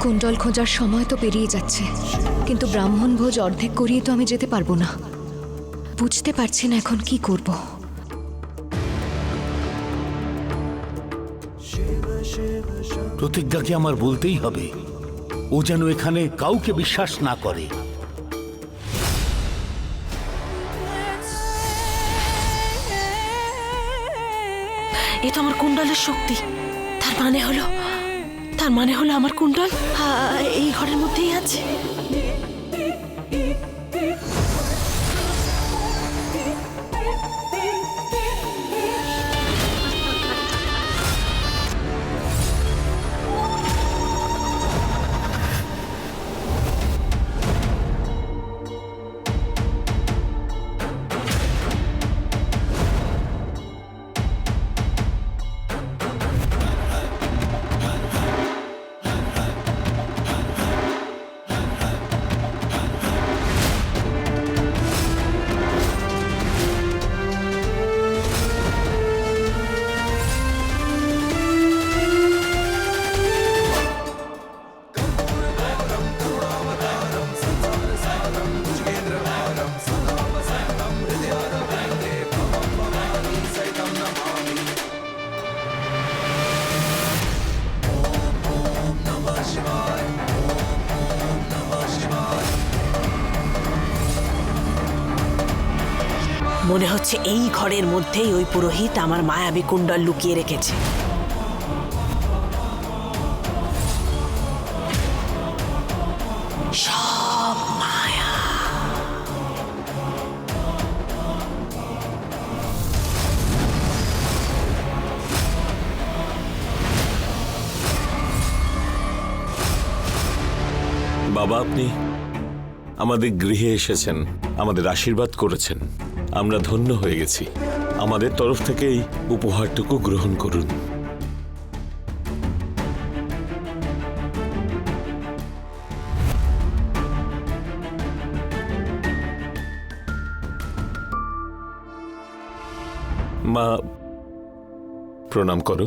কুণ্ডল খোঁজার সময় তো পেরিয়ে যাচ্ছে, কিন্তু ব্রাহ্মণ ভোজ অর্ধেক করিয়ে তো আমি যেতে পারবো না। বুঝতে পারছি না এখন কি করব। প্রতিজ্ঞাকে আমার বলতেই হবে, ও যেন এখানে কাউকে বিশ্বাস না করে। এ তো আমার কুণ্ডলের শক্তি। তার মানে হলো আমার কুণ্ডল এই ঘরের মধ্যেই আছে। মনে হচ্ছে এই ঘরের মধ্যেই ওই পুরোহিত আমার মায়াবী কুণ্ডল লুকিয়ে রেখেছে। সব মায়া। বাবা, আপনি আমাদের গৃহে এসেছেন, আমাদের আশীর্বাদ করেছেন, আমরা ধন্য হয়ে গেছি। আমাদের তরফ থেকে এই উপহারটুকু গ্রহণ করুন। মা, প্রণাম করো।